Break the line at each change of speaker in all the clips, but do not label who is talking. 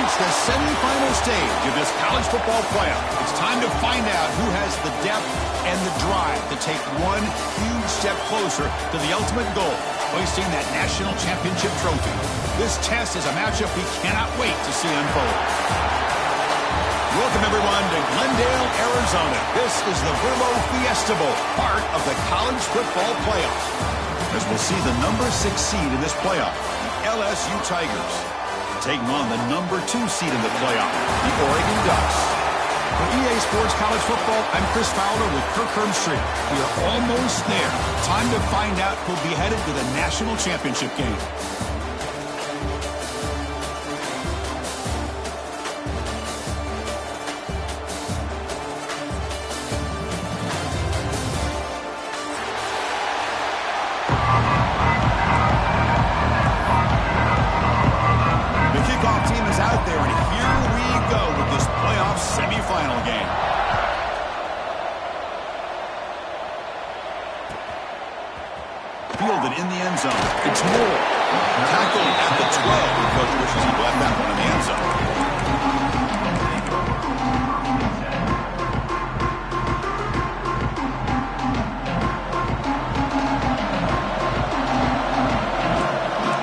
reached the semifinal stage of this college football playoff. It's time to find out who has the depth and the drive to take one huge step closer to the ultimate goal, hoisting that national championship trophy. This test is a matchup we cannot wait to see unfold. Welcome, everyone, to Glendale, Arizona. This is the Verbo Fiesta Bowl, part of the college football playoff. As we'll see the number 6 seed in this playoff, the LSU Tigers, taking on the number 2 seed in the playoff, the Oregon Ducks. For EA Sports College Football, I'm Chris Fowler with Kirk Herbstreit. We are almost there. Time to find out who'll be headed to the national championship game. Fielded in the end zone. It's Moore. Tackled at the 12. The coach wishes he left that one in the end zone.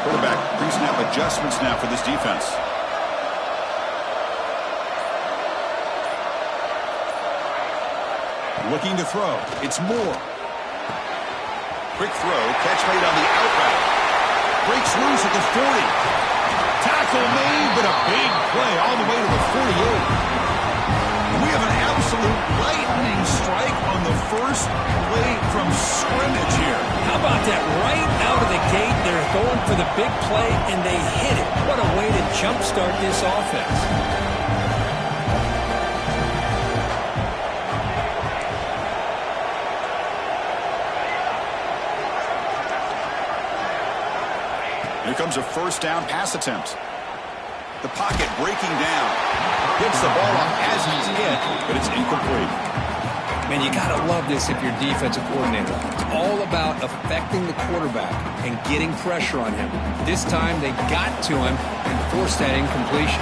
Quarterback pre-snap adjustments now for this defense. Looking to throw. It's Moore. Quick throw, catch made on the out route. Breaks loose at the 40. Tackle made, but a big play all the way to the 48. We have an absolute lightning strike on the first play from scrimmage here.
How about that? Right out of the gate, they're going for the big play, and they hit it. What a way to jumpstart this offense.
Here comes a first down pass attempt. The pocket breaking down. Gets the ball off as he's hit, but it's incomplete.
Man, you got to love this if you're defensive coordinator. It's all about affecting the quarterback and getting pressure on him. This time they got to him and forced that incompletion.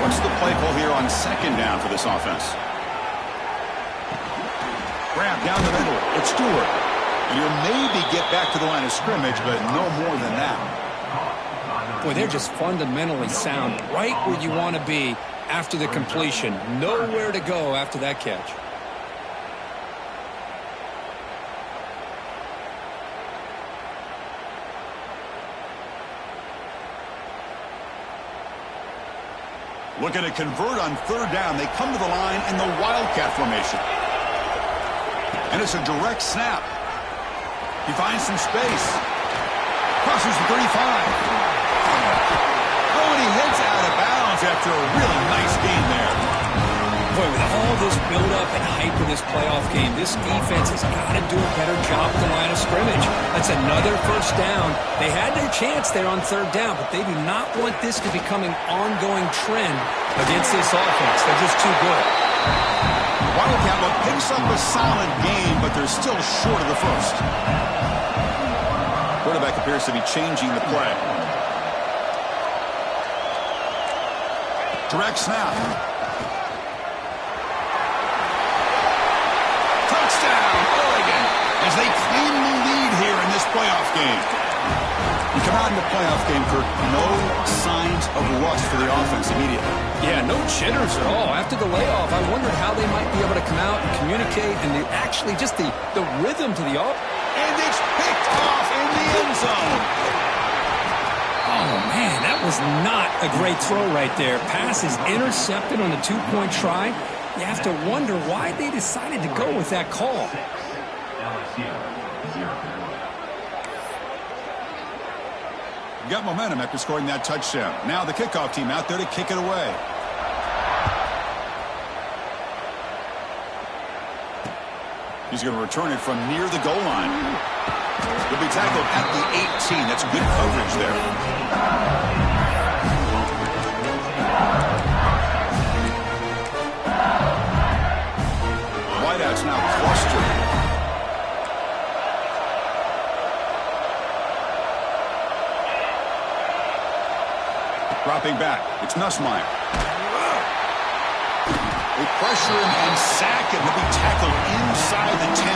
What's the play call here on second down for this offense? Grab down the middle. It's Stewart. You'll maybe get back to the line of scrimmage, but no more than that.
Boy, they're just fundamentally sound, right where you want to be after the completion. Nowhere to go after that catch.
Looking to convert on third down. They come to the line in the Wildcat formation. And it's a direct snap. He finds some space. Crosses the 35. Oh, and he heads out of bounds after a really nice game there.
Boy, with all this build-up and hype of this playoff game, this defense has got to do a better job at the line of scrimmage. That's another first down. They had their chance there on third down, but they do not want this to become an ongoing trend against this offense. They're just too good.
Wildcat picks up a solid game, but they're still short of the first. Quarterback appears to be changing the play. Direct snap. Touchdown, Oregon, as they claim the lead here in this playoff game. You come out in the playoff game, Kirk, no signs of rust for the offense immediately.
Yeah, no jitters at all. After the layoff, I wondered how they might be able to come out and communicate and actually just the rhythm to the offense.
And it's picked off in the end zone.
Oh, man, that was not a great throw right there. Pass is intercepted on the two-point try. You have to wonder why they decided to go with that call.
Got momentum after scoring that touchdown. Now the kickoff team out there to kick it away. He's going to return it from near the goal line. He'll be tackled at the 18. That's good coverage there. Wideouts now clustered. Dropping back. It's Nussmeier. They pressure him and sack him. He'll be tackled inside the 10.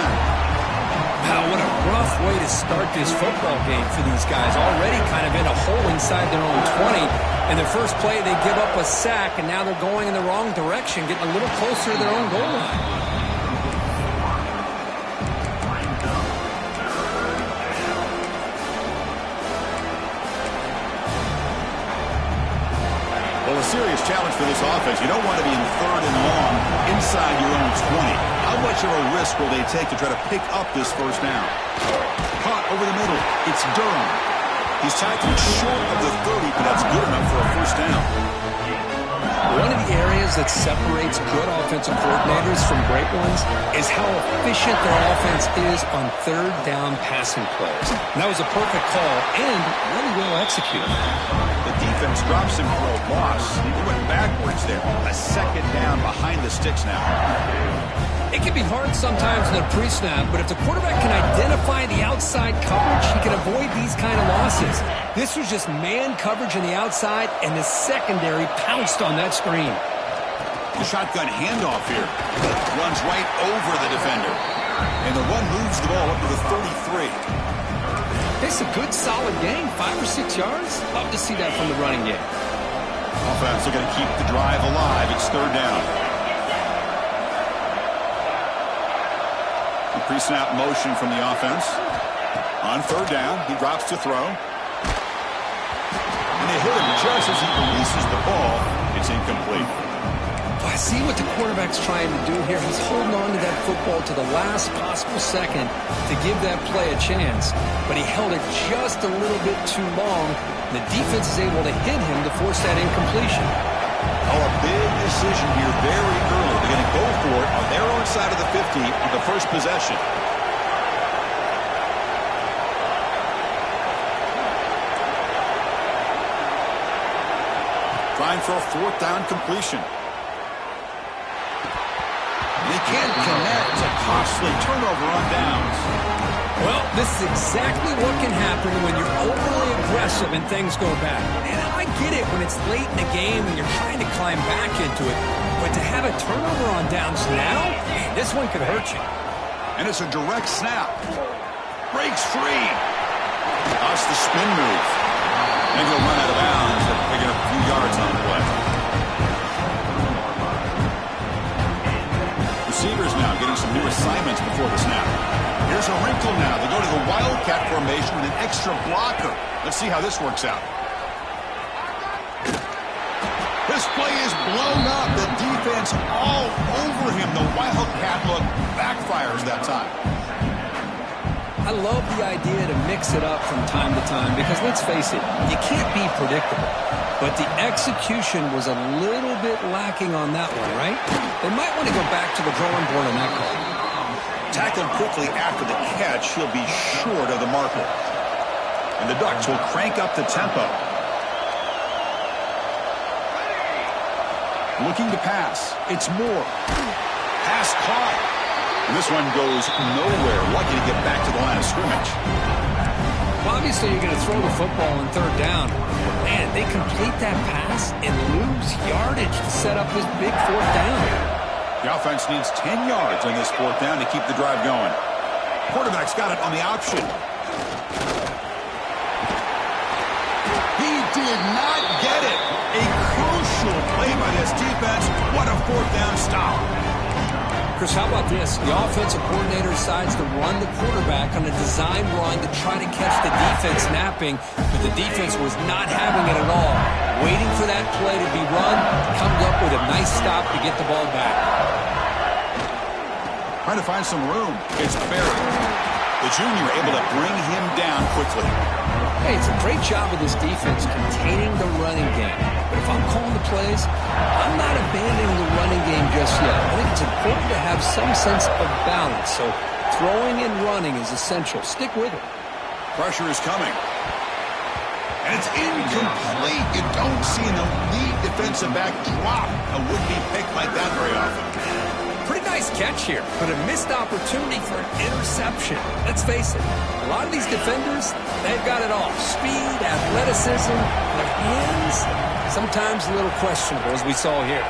Wow, what a rough way to start this football game for these guys. Already kind of in a hole inside their own 20. In their first play, they give up a sack, and now they're going in the wrong direction, getting a little closer to their own goal line.
Well, a serious challenge for this offense. You don't want to be in 3rd and long inside your own 20. How much of a risk will they take to try to pick up this first down? Caught over the middle. It's Durham. He's tackled short of the 30, but that's good enough for a first down.
One of the areas that separates good offensive coordinators from great ones is how efficient their offense is on 3rd down passing plays. And that was a perfect call and really well executed.
The defense drops him for a loss. He went backwards there. A 2nd down behind the sticks now.
It can be hard sometimes in a pre-snap, but if the quarterback can identify the outside coverage, he can avoid these kind of losses. This was just man coverage on the outside, and the secondary pounced on that screen.
The shotgun handoff here. Runs right over the defender. And the run moves the ball up to the 33.
It's a good, solid game. 5 or 6 yards. Love to see that from the running game.
Offense looking to keep the drive alive. It's 3rd down. The pre-snap motion from the offense. On 3rd down, he drops to throw. And they hit him just as he releases the ball. It's incomplete.
I see what the quarterback's trying to do here. He's holding on to that football to the last possible second to give that play a chance. But he held it just a little bit too long. The defense is able to hit him to force that incompletion.
Oh, a big decision here very early. They're going to go for it on their own side of the 50 on the first possession. Trying for a 4th down completion. They can't connect. It's a costly turnover on downs.
Well, this is exactly what can happen when you're overly aggressive and things go bad. And I get it when it's late in the game and you're trying to climb back into it. But to have a turnover on downs now, man, this one could hurt you.
And it's a direct snap. Breaks free. That's the spin move. And he'll run out of bounds. They're picking up a few yards on the play. Receivers now getting some new assignments before the snap. Here's a wrinkle now. They go to the Wildcat formation with an extra blocker. Let's see how this works out. This play is blown up. The defense all over him. The Wildcat look backfires that time.
I love the idea to mix it up from time to time because, let's face it, you can't be predictable. But the execution was a little bit lacking on that one, right? They might want to go back to the drawing board on that call.
Tackled quickly after the catch, he'll be short of the marker. And the Ducks will crank up the tempo. Looking to pass. It's Moore. Pass caught. And this one goes nowhere. Lucky to get back to the line of scrimmage.
Well, obviously, you're going to throw the football on 3rd down. Man, they complete that pass and lose yardage to set up this big 4th down.
The offense needs 10 yards on this 4th down to keep the drive going. Quarterback's got it on the option. He did not get it. A crucial play by this defense. What a 4th down stop.
Chris, how about this? The offensive coordinator decides to run the quarterback on a design run to try to catch the defense napping, but the defense was not having it at all. Waiting for that play to be run, comes up with a nice stop to get the ball back.
Trying to find some room. It's Barry. The junior able to bring him down quickly.
Hey, it's a great job of this defense containing the running game. But if I'm calling the plays, I'm not abandoning the running game just yet. I think it's important to have some sense of balance. So throwing and running is essential. Stick with it.
Pressure is coming. And it's incomplete. You don't see an elite defensive back drop a would-be pick like that very often.
Pretty nice catch here, but a missed opportunity for an interception. Let's face it, a lot of these defenders, they've got it all. Speed, athleticism, their hands, sometimes a little questionable, as we saw here.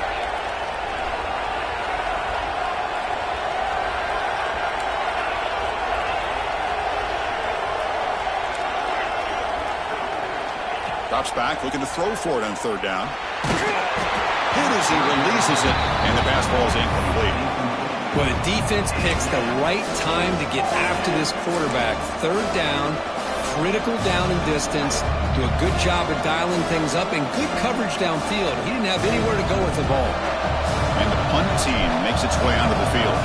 Drops back, looking to throw for it on third down. Hit as he releases it, and the pass ball is incomplete.
Well, the defense picks the right time to get after this quarterback. Third down, critical down and distance. Do a good job of dialing things up and good coverage downfield. He didn't have anywhere to go with the ball.
And the punt team makes its way onto the field.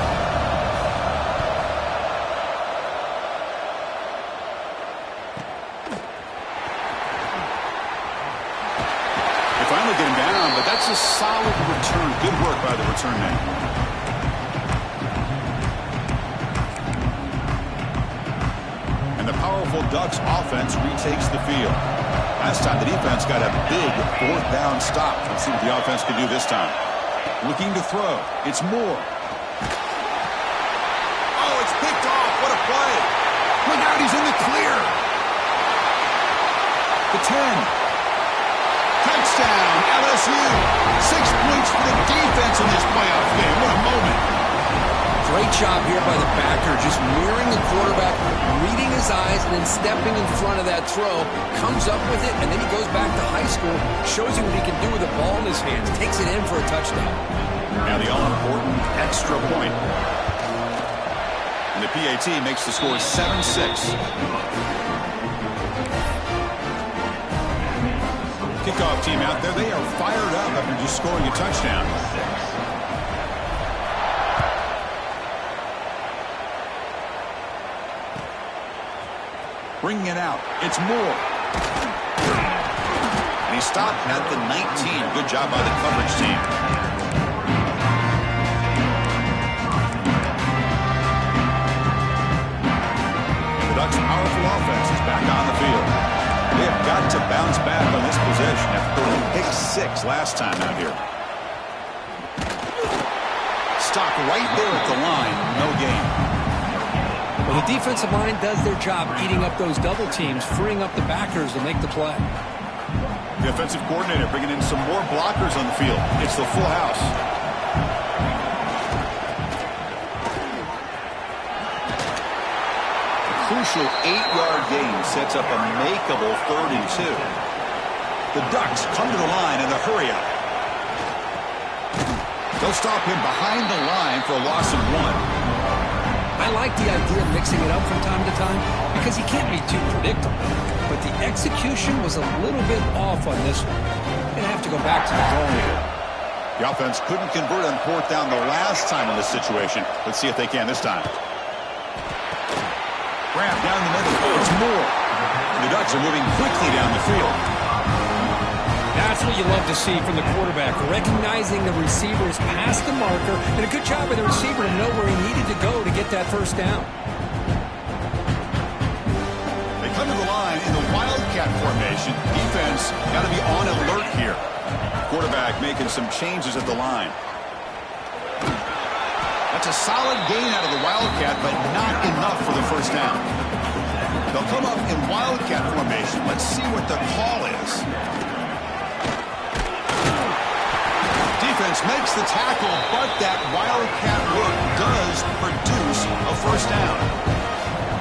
Finally get him down, but that's a solid return. Good work by the return man. And the powerful Ducks offense retakes the field. Last time the defense got a big fourth down stop. Let's see what the offense can do this time. Looking to throw. It's Moore. Oh, it's picked off. What a play. Look out, he's in the clear. The 10. Touchdown, LSU. 6 points for the defense in this playoff game. What a moment.
Great job here by the backer, just mirroring the quarterback, reading his eyes, and then stepping in front of that throw. Comes up with it, and then he goes back to high school, shows you what he can do with the ball in his hands, takes it in for a touchdown.
Now the all-important extra point. And the PAT makes the score 7-6. Kickoff team out there, they are fired up after just scoring a touchdown. Bringing it out, it's Moore. And he stopped at the 19. Good job by the coverage team. The Ducks' powerful offense is back on the field. They have got to bounce back on this possession after throwing pick 6 last time out here. Stock right there at the line, no gain.
Well, the defensive line does their job eating up those double teams, freeing up the backers to make the play.
The offensive coordinator bringing in some more blockers on the field. It's the full house. Crucial 8-yard gain sets up a makeable 3rd and 2. The Ducks come to the line in a hurry up. They'll stop him behind the line for a loss of 1.
I like the idea of mixing it up from time to time because he can't be too predictable. But the execution was a little bit off on this one. Going to have to go back to the drawing board.
The offense couldn't convert on 4th down the last time in this situation. Let's see if they can this time. Grab down the middle. Oh, it's Moore. And the Ducks are moving quickly down the field.
That's what you love to see from the quarterback, recognizing the receiver is past the marker, and a good job by the receiver to know where he needed to go to get that first down.
They come to the line in the Wildcat formation. Defense got to be on alert here. Quarterback making some changes at the line. That's a solid gain out of the Wildcat, but not enough for the first down. They'll come up in Wildcat formation. Let's see what the call is. Defense makes the tackle, but that Wildcat look does produce a first down.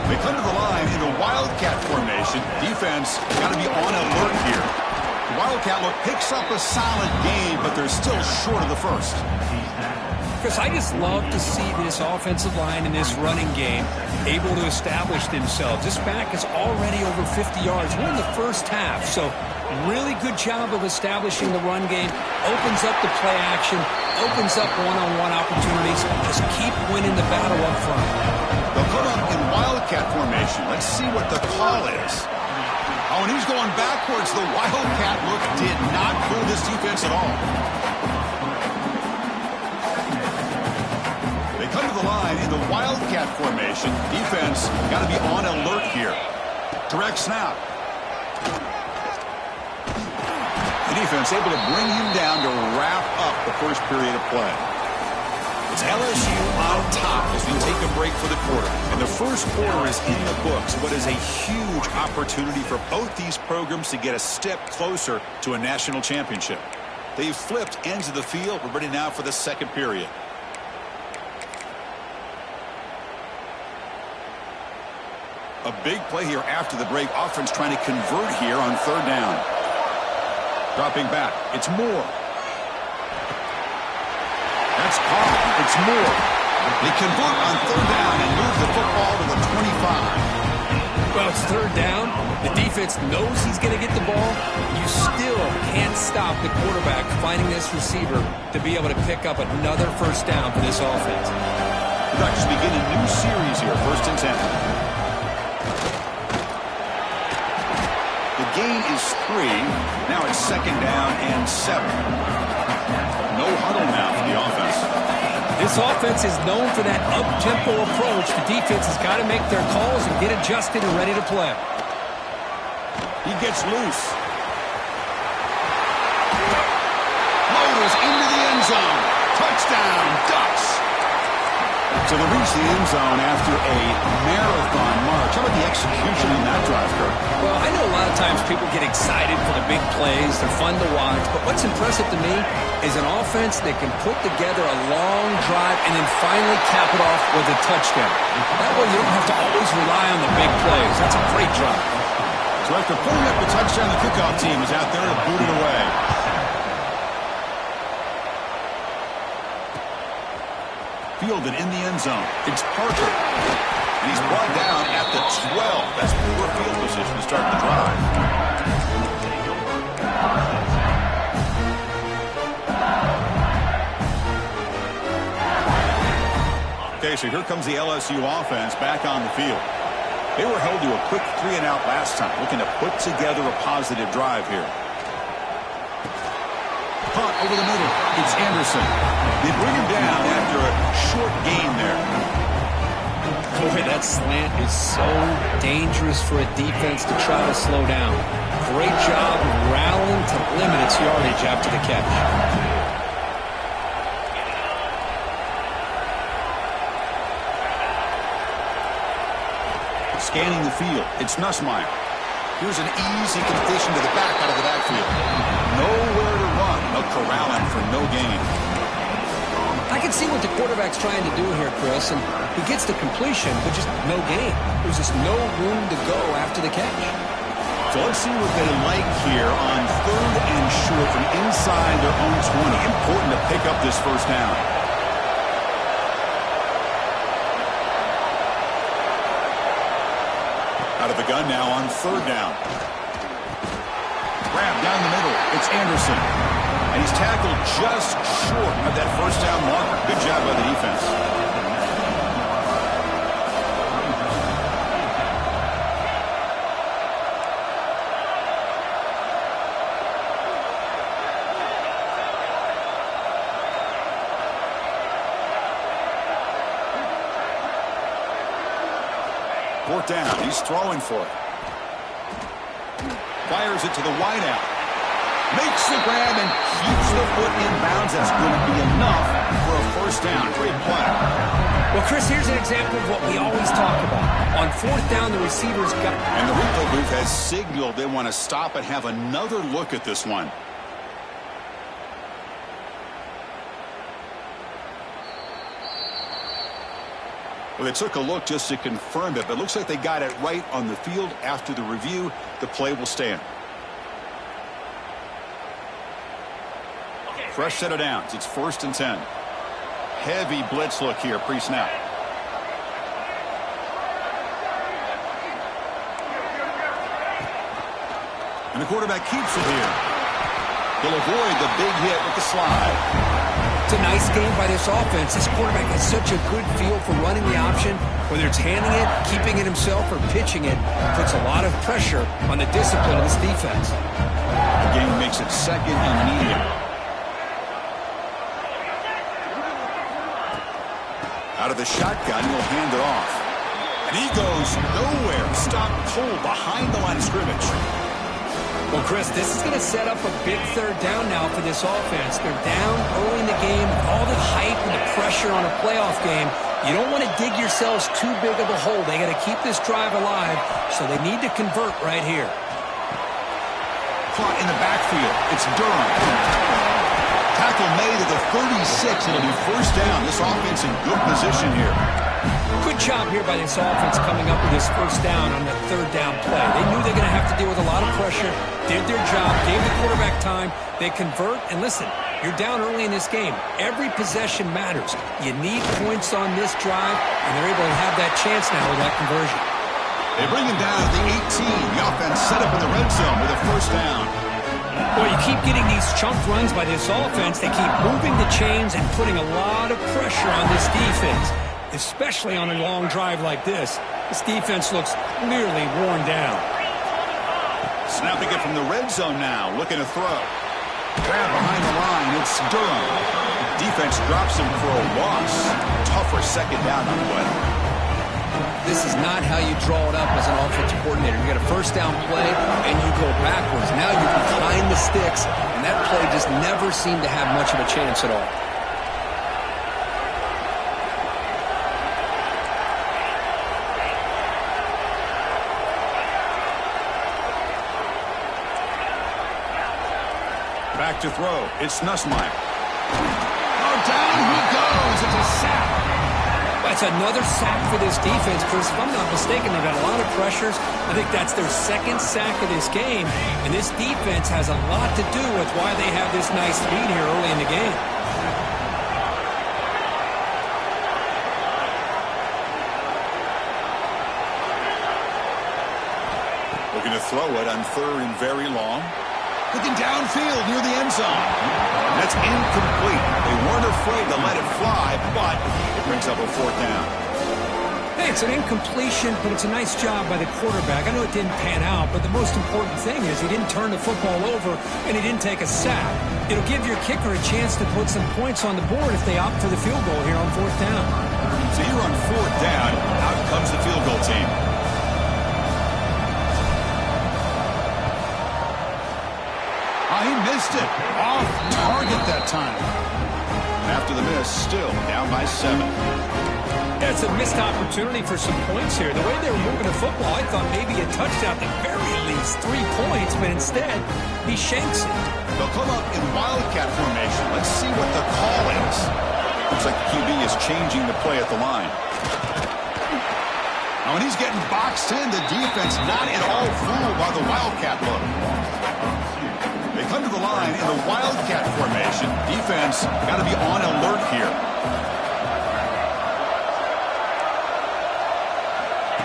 They come to the line in the Wildcat formation. Defense got to be on alert here. The Wildcat look picks up a solid gain, but they're still short of the first.
Chris, I just love to see this offensive line in this running game able to establish themselves. This back is already over 50 yards. We're in the first half, so really good job of establishing the run game. Opens up the play action, opens up one-on-one opportunities. Just keep winning the battle up front.
They'll come up in Wildcat formation. Let's see what the call is. Oh, and he's going backwards. The Wildcat look did not fool this defense at all. Come to the line in the Wildcat formation. Defense got to be on alert here. Direct snap. The defense able to bring him down to wrap up the first period of play. It's LSU on top as we take a break for the quarter. And the first quarter is in the books. What is a huge opportunity for both these programs to get a step closer to a national championship. They've flipped ends of the field. We're ready now for the second period. A big play here after the break. Offense trying to convert here on third down. Dropping back. It's Moore. That's caught. It's Moore. They convert on third down and move the football to the 25.
Well, it's third down. The defense knows he's going to get the ball. You still can't stop the quarterback finding this receiver to be able to pick up another first down for this offense.
The Ducks begin a new series here, 1st and 10. The gain is 3. Now it's 2nd down and 7. No huddle now for the offense.
This offense is known for that up-tempo approach. The defense has got to make their calls and get adjusted and ready to play.
He gets loose. Motors into the end zone. Touchdown, Ducks. So they reach the end zone after a marathon march. How about the execution on that drive, Kirk?
Well, I know a lot of times people get excited for the big plays. They're fun to watch. But what's impressive to me is an offense that can put together a long drive and then finally cap it off with a touchdown. That way you don't have to always rely on the big plays. That's a great drive.
So after pulling up the touchdown, the kickoff team is out there to boot it away. Fielded in the end zone. It's Parker. And he's brought down at the 12. That's poor field position to start the drive. Okay, so here comes the LSU offense back on the field. They were held to a quick 3-and-out last time, looking to put together a positive drive here. Caught over the middle. It's Anderson. They bring him down after a short gain there.
Boy, that slant is so dangerous for a defense to try to slow down. Great job of rallying to limit its yardage after the catch.
Scanning the field. It's Nussmeier. Here's an easy completion to the back out of the backfield. Nowhere to run. They'll corral him for no gain.
I can see what the quarterback's trying to do here, Chris, and he gets the completion, but just no gain. There's just no room to go after the catch.
So let's see what they like here on 3rd and short from inside their own 20. Important to pick up this first down. Out of the gun now on 3rd down. Grab down the middle. It's Anderson. And he's tackled just short of that first down marker. Good job by the defense. Fourth down. He's throwing for it. Fires it to the wideout. Makes the grab and keeps the foot in bounds. That's going to be enough for a first down. Great play.
Well, Chris, here's an example of what we always talk about. On 4th down, the receiver's got...
And the replay booth has signaled they want to stop and have another look at this one. Well, they took a look just to confirm it, but it looks like they got it right on the field. After the review, the play will stand. Fresh set of downs. It's 1st and 10. Heavy blitz look here pre-snap. And the quarterback keeps it here. He'll avoid the big hit with the slide.
It's a nice game by this offense. This quarterback has such a good feel for running the option. Whether it's handing it, keeping it himself, or pitching it, puts a lot of pressure on the discipline of this defense.
The game makes it 2nd and medium. Out of the shotgun, he'll hand it off. And he goes nowhere. Stop pull behind the line of scrimmage.
Well, Chris, this is going to set up a big third down now for this offense. They're down early in the game. All the hype and the pressure on a playoff game. You don't want to dig yourselves too big of a hole. They got to keep this drive alive, so they need to convert right here.
Caught in the backfield. It's Durham. Tackle made at the 36. It'll be first down. This offense in good position here.
Good job here by this offense coming up with this first down on that third down play. They knew they were going to have to deal with a lot of pressure, did their job, gave the quarterback time. They convert, and listen, you're down early in this game. Every possession matters. You need points on this drive, and they're able to have that chance now with that conversion.
They bring him down at the 18. The offense set up in the red zone with a first down.
Well, you keep getting these chunk runs by this offense. They keep moving the chains and putting a lot of pressure on this defense. Especially on a long drive like this. This defense looks clearly worn down.
Snapping it from the red zone now, looking to throw. Grab behind the line, it's Durham. Defense drops him for a loss. Tougher second down on the way.
This is not how you draw it up as an offensive coordinator. You get a first down play, and you go backwards. Now you're behind the sticks, and that play just never seemed to have much of a chance at all.
Back to throw. It's Nussmeier. Oh, down he goes. It's a sack.
That's another sack for this defense, Chris. If I'm not mistaken, they've got a lot of pressures. I think that's their second sack of this game. And this defense has a lot to do with why they have this nice lead here early in the game.
Looking to throw it on third and very long. Looking downfield near the end zone. That's incomplete. They weren't afraid to let it fly, but it brings up a fourth down.
Hey, it's an incompletion, but it's a nice job by the quarterback. I know it didn't pan out, but the most important thing is he didn't turn the football over and he didn't take a sack. It'll give your kicker a chance to put some points on the board if they opt for the field goal here on fourth down.
So you're on fourth down. Out comes the field goal team. He missed it. Off target that time. After the miss, still down by 7.
Yeah, it's a missed opportunity for some points here. The way they were moving the football, I thought maybe a touchdown at the very least 3 points, but instead, he shanks it.
They'll come up in wildcat formation. Let's see what the call is. Looks like the QB is changing the play at the line. Now, when he's getting boxed in, the defense not at all fooled by the wildcat look. They come to the line in the wildcat formation. Defense got to be on alert here.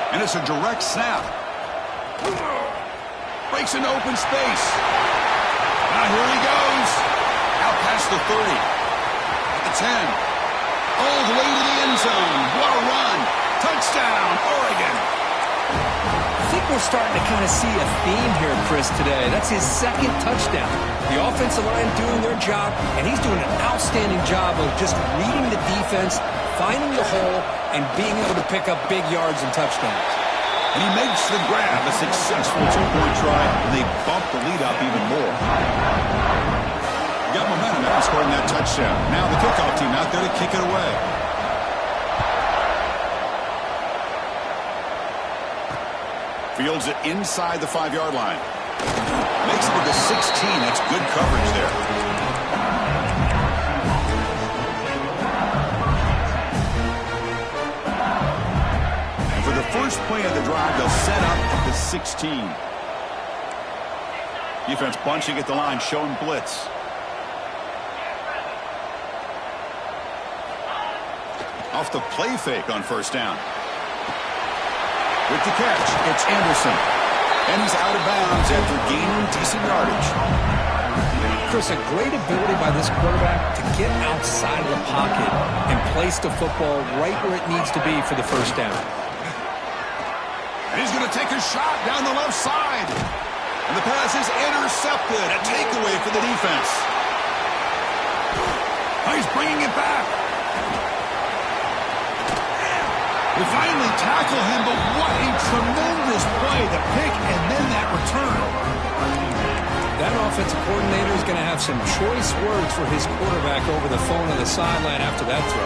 And it's a direct snap. Breaks into open space. Now here he goes. Out past the 30. The 10. All the way to the end zone. What a run. Touchdown, Oregon.
I think we're starting to kind of see a theme here, Chris, today. That's his second touchdown. The offensive line doing their job, and he's doing an outstanding job of just reading the defense, finding the hole, and being able to pick up big yards and touchdowns.
And he makes the grab, a successful 2-point try, and they bump the lead up even more. Got momentum after scoring that touchdown. Now the kickoff team out there to kick it away. Fields it inside the 5-yard line. Makes it to the 16. That's good coverage there. And for the first play of the drive, they'll set up at the 16. Defense bunching at the line, showing blitz. Off the play fake on first down. With the catch, it's Anderson. And he's out of bounds after gaining decent yardage.
Chris, a great ability by this quarterback to get outside of the pocket and place the football right where it needs to be for the first down.
And he's going to take a shot down the left side. And the pass is intercepted. A takeaway for the defense. Oh, he's bringing it back. We finally tackle him, but what a tremendous play. The pick and then that return.
That offensive coordinator is going to have some choice words for his quarterback over the phone on the sideline after that throw.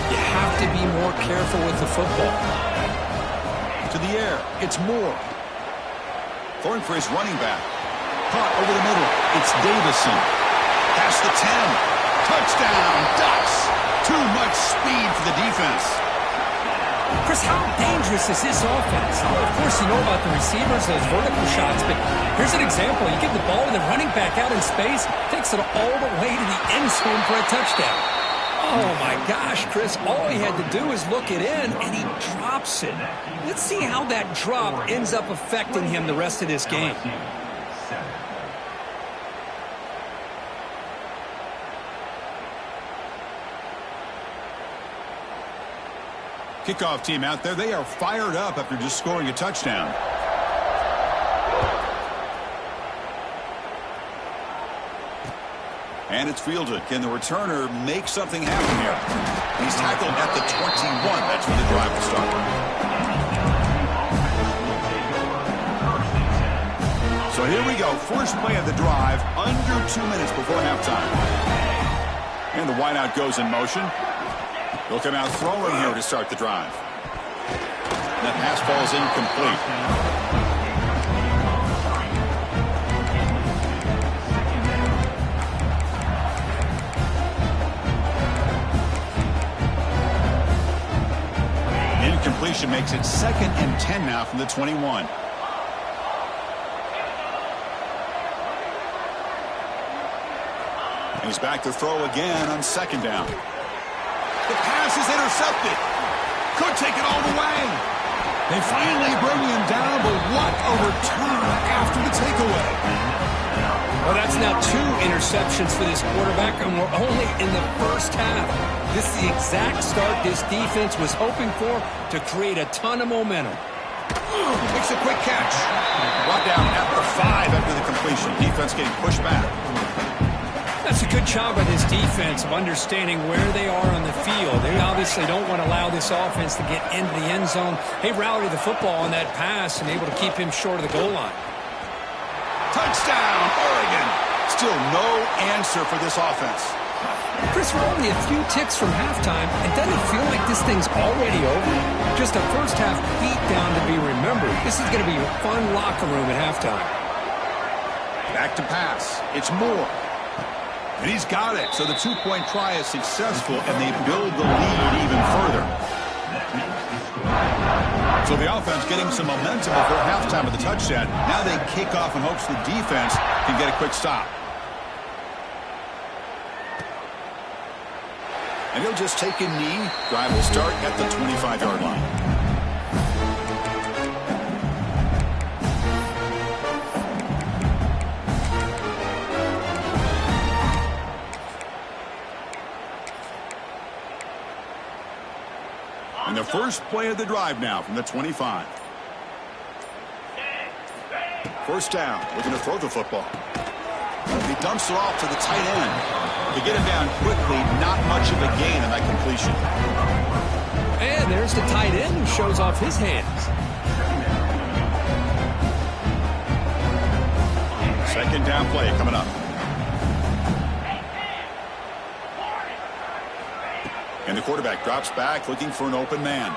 You have to be more careful with the football.
To the air, it's Moore. Throwing for his running back. Caught over the middle. It's Davison. Past the 10. Touchdown, Ducks. Too much speed for the defense.
Chris, how dangerous is this offense? Of course, you know about the receivers, those vertical shots, but here's an example. You give the ball to the running back out in space, takes it all the way to the end zone for a touchdown. Oh, my gosh, Chris, all he had to do is look it in, and he drops it. Let's see how that drop ends up affecting him the rest of this game.
Kickoff team out there. They are fired up after just scoring a touchdown. And it's fielded. Can the returner make something happen here? He's tackled at the 21. That's where the drive will start. So here we go. First play of the drive, under 2 minutes before halftime. And the wideout goes in motion. They'll come out throwing here to start the drive. That pass ball is incomplete. Incompletion makes it 2nd and 10 now from the 21. And he's back to throw again on 2nd down. The pass is intercepted. Could take it all the way. They finally bring him down, but what a return after the takeaway.
Well, that's now 2 interceptions for this quarterback, and we're only in the first half. This is the exact start this defense was hoping for to create a ton of momentum.
Makes a quick catch. Brought down at the 5 after the completion. Defense getting pushed back.
That's a good job by this defense of understanding where they are on the field. They obviously don't want to allow this offense to get into the end zone. They rallied the football on that pass and able to keep him short of the goal line.
Touchdown, Oregon. Still no answer for this offense.
Chris, we're only a few ticks from halftime, and doesn't it feel like this thing's already over? Just a first half beatdown to be remembered. This is going to be a fun locker room at halftime.
Back to pass. It's Moore. And he's got it. So the 2-point try is successful, and they build the lead even further. So the offense getting some momentum before halftime with the touchdown. Now they kick off in hopes the defense can get a quick stop. And he'll just take a knee. Drive will start at the 25-yard line. And the first play of the drive now from the 25. First down, looking to throw the football. He dumps it off to the tight end. To get him down quickly, not much of a gain on that completion.
And there's the tight end who shows off his hands.
Second down play coming up. And the quarterback drops back, looking for an open man.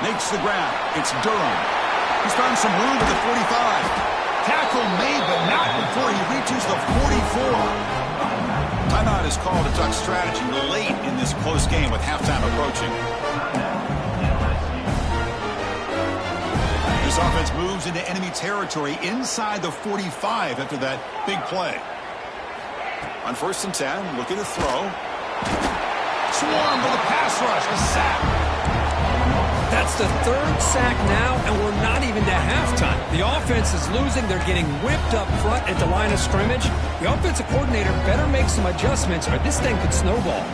Makes the grab. It's Durham. He's found some room at the 45. Tackle made, but not before he reaches the 44. Timeout is called a Duck strategy late in this close game with halftime approaching. This offense moves into enemy territory inside the 45 after that big play. On 1st and 10, looking to throw. Swarmed with a pass rush, a sack.
That's the 3rd sack now, and we're not even to halftime. The offense is losing. They're getting whipped up front at the line of scrimmage. The offensive coordinator better make some adjustments, or this thing could snowball.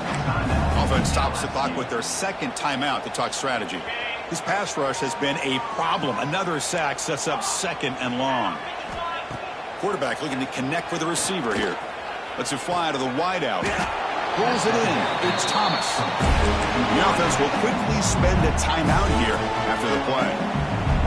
Offense stops the clock with their 2nd timeout to talk strategy. This pass rush has been a problem. Another sack sets up 2nd and long. Quarterback looking to connect with the receiver here. Lets it fly to the wideout. Pulls it in. It's Thomas. The offense will quickly spend a timeout here after the play.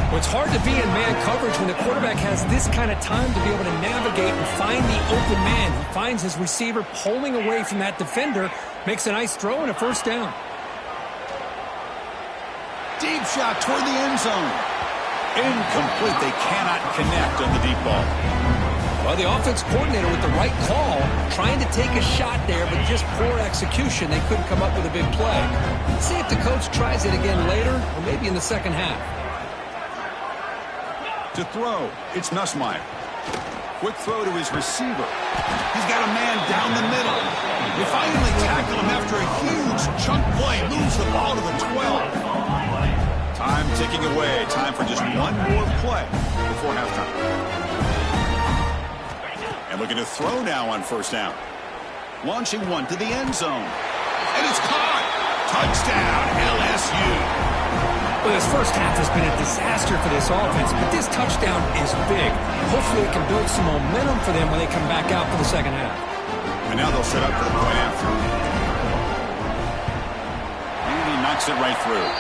Well, it's hard to be in man coverage when the quarterback has this kind of time to be able to navigate and find the open man. He finds his receiver pulling away from that defender, makes a nice throw and a first down.
Deep shot toward the end zone. Incomplete. They cannot connect on the deep ball.
Well, the offense coordinator with the right call, trying to take a shot there, but just poor execution. They couldn't come up with a big play. Let's see if the coach tries it again later or maybe in the second half.
To throw, it's Nussmeier. Quick throw to his receiver. He's got a man down the middle. They finally tackle him after a huge chunk play. Moves the ball to the 12. Time ticking away. Time for just one more play before halftime. And looking to throw now on first down. Launching one to the end zone. And it's caught. Touchdown, LSU.
Well, this first half has been a disaster for this offense, but this touchdown is big. Hopefully it can build some momentum for them when they come back out for the second half.
And now they'll set up for the point after. And he knocks it right through.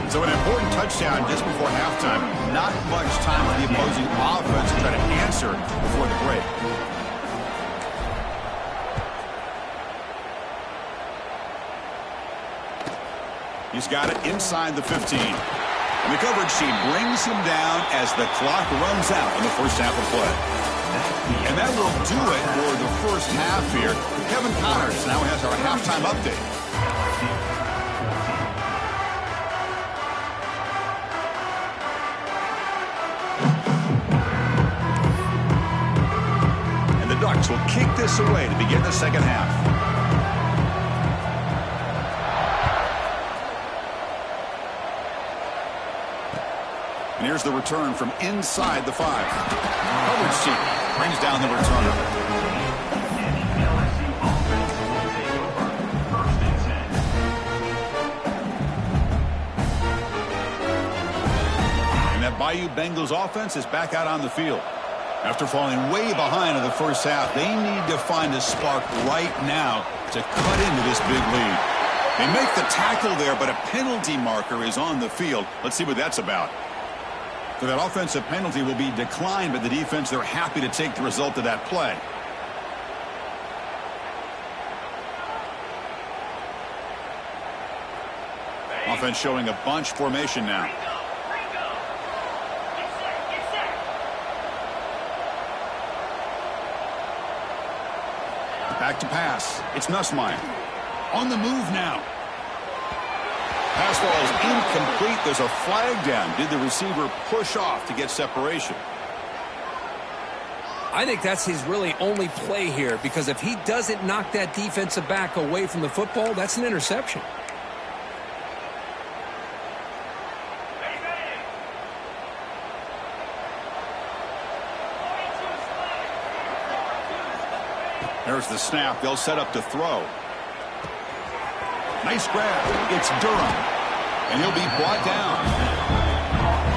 So an important touchdown just before halftime. Not much time for the opposing offense to try to answer before the break. He's got it inside the 15. And the coverage team brings him down as the clock runs out in the first half of play. And that will do it for the first half here. Kevin Connors now has our halftime update. And the Ducks will kick this away to begin the second half. And here's the return from inside the 5. Coverage team brings down the returner. And that Bayou Bengals offense is back out on the field. After falling way behind in the first half, they need to find a spark right now to cut into this big lead. They make the tackle there, but a penalty marker is on the field. Let's see what that's about. So that offensive penalty will be declined by the defense. They're happy to take the result of that play. Offense showing a bunch formation now. Back to pass. It's Nussmeier. On the move now. Pass ball is incomplete. There's a flag down. Did the receiver push off to get separation?
I think that's his really only play here, because if he doesn't knock that defensive back away from the football, that's an interception.
There's the snap. They'll set up to throw. Nice grab. It's Durham. And he'll be brought down.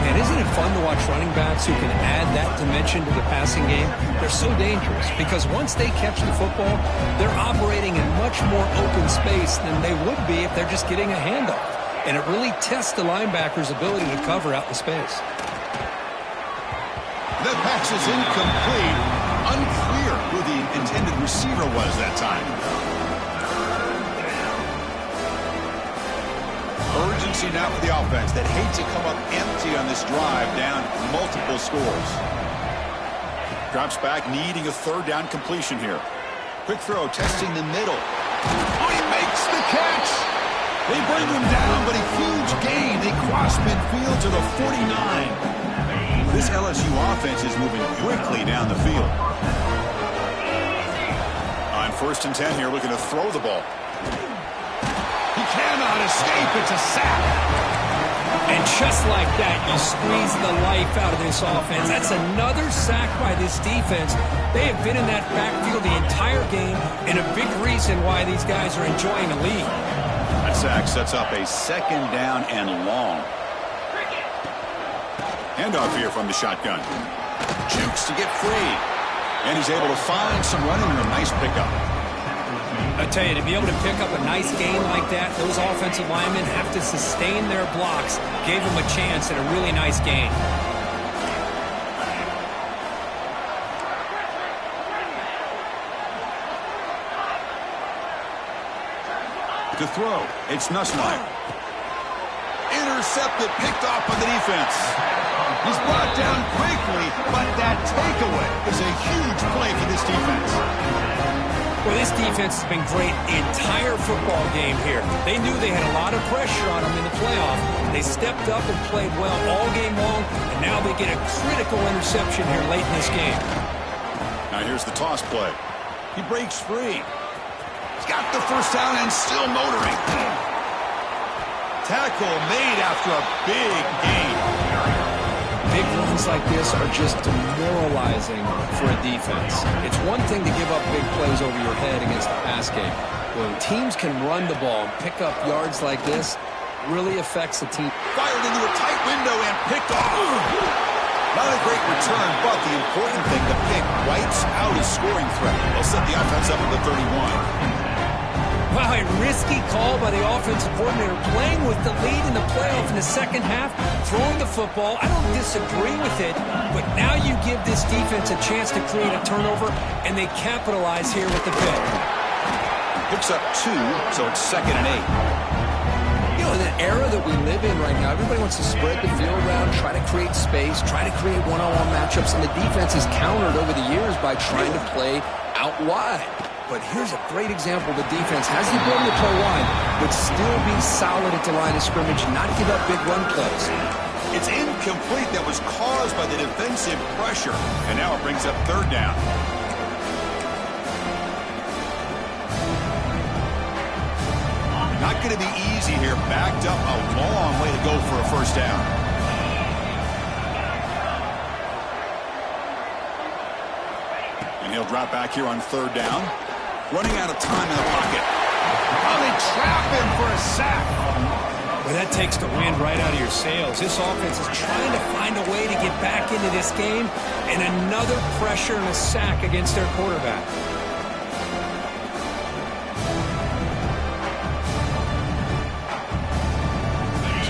Man, isn't it fun to watch running backs who can add that dimension to the passing game? They're so dangerous because once they catch the football, they're operating in much more open space than they would be if they're just getting a handoff. And it really tests the linebacker's ability to cover out the space.
The pass is incomplete. Unclear who the intended receiver was that time. Urgency now for the offense that hate to come up empty on this drive, down multiple scores. Drops back, needing a third down completion here. Quick throw, testing the middle. Oh, he makes the catch! They bring him down, but a huge gain. They cross midfield to the 49. This LSU offense is moving quickly down the field. On 1st and 10 here, looking to throw the ball. He cannot escape. It's a sack.
And just like that, you squeeze the life out of this offense. That's another sack by this defense. They have been in that backfield the entire game, and a big reason why these guys are enjoying a lead.
That sack sets up a 2nd down and long. Handoff here from the shotgun. Jukes to get free. And he's able to find some running room. Nice pickup.
I tell you, to be able to pick up a nice gain like that, those offensive linemen have to sustain their blocks. Gave them a chance at a really nice gain.
To throw, it's Nussmeier. Intercepted, picked off by the defense. He's brought down quickly, but that takeaway is a huge play for this defense.
Well, this defense has been great the entire football game here. They knew they had a lot of pressure on them in the playoff. They stepped up and played well all game long, and now they get a critical interception here late in this game.
Now here's the toss play. He breaks free. He's got the first down and still motoring. Tackle made after a big gain.
Big runs like this are just demoralizing for a defense. It's one thing to give up big plays over your head against the pass game. When teams can run the ball and pick up yards like this, it really affects the team.
Fired into a tight window and picked off. Not a great return, but the important thing, the pick wipes out a scoring threat. They'll set the offense up at the 31.
Wow, a risky call by the offensive coordinator, playing with the lead in the playoff in the second half, throwing the football. I don't disagree with it, but now you give this defense a chance to create a turnover, and they capitalize here with the pick.
Picks up 2, so it's 2nd and 8.
You know, in the era that we live in right now, everybody wants to spread the field around, try to create space, try to create one-on-one matchups, and the defense is countered over the years by trying to play out wide. But here's a great example. The defense has the ability to play wide, but still be solid at the line of scrimmage, not give up big run plays.
It's incomplete. That was caused by the defensive pressure. And now it brings up 3rd down. Not going to be easy here. Backed up a long way to go for a first down. And he'll drop back here on 3rd down. Running out of time in the pocket. Oh, they trap him for a sack.
Well, that takes the wind right out of your sails. This offense is trying to find a way to get back into this game, and another pressure and a sack against their quarterback.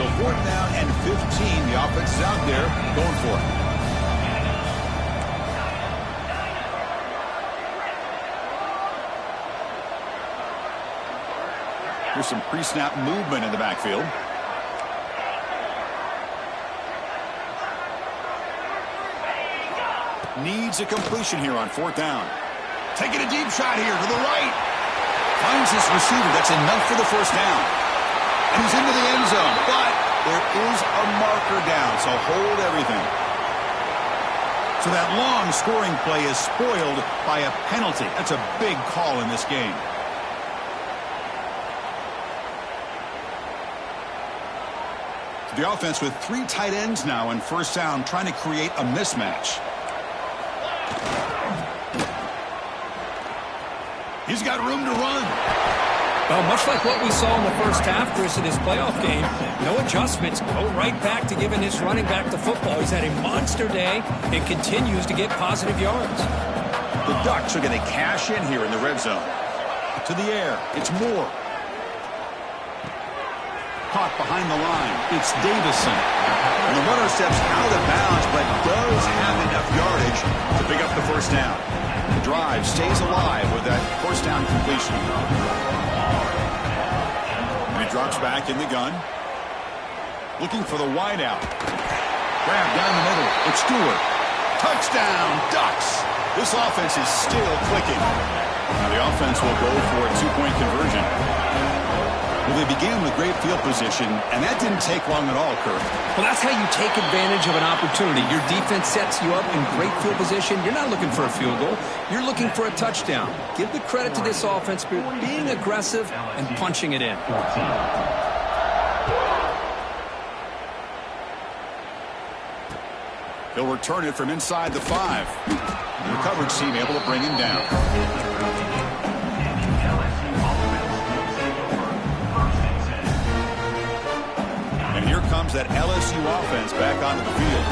So 4th down and 15. The offense is out there going for it. Here's some pre-snap movement in the backfield. Needs a completion here on 4th down. Taking a deep shot here to the right. Finds his receiver. That's enough for the first down. And he's into the end zone. But there is a marker down, so hold everything. So that long scoring play is spoiled by a penalty. That's a big call in this game. The offense with 3 tight ends now in first down, trying to create a mismatch. He's got room to run.
Well, much like what we saw in the first half, Chris, in his playoff game, no adjustments. Go right back to giving his running back the football. He's had a monster day and continues to get positive yards.
The Ducks are going to cash in here in the red zone. To the air, it's Moore. Caught behind the line. It's Davison. And the runner steps out of bounds, but does have enough yardage to pick up the first down. The drive stays alive with that first down completion. And he drops back in the gun. Looking for the wideout. Grab down the middle. It's Stewart. Touchdown, Ducks. This offense is still clicking. Now the offense will go for a 2-point conversion. Well, they began with great field position, and that didn't take long at all, Kirk.
Well, that's how you take advantage of an opportunity. Your defense sets you up in great field position. You're not looking for a field goal. You're looking for a touchdown. Give the credit to this offense for being aggressive and punching it in.
He'll return it from inside the 5. The coverage team able to bring him down. Here comes that LSU offense back onto the field.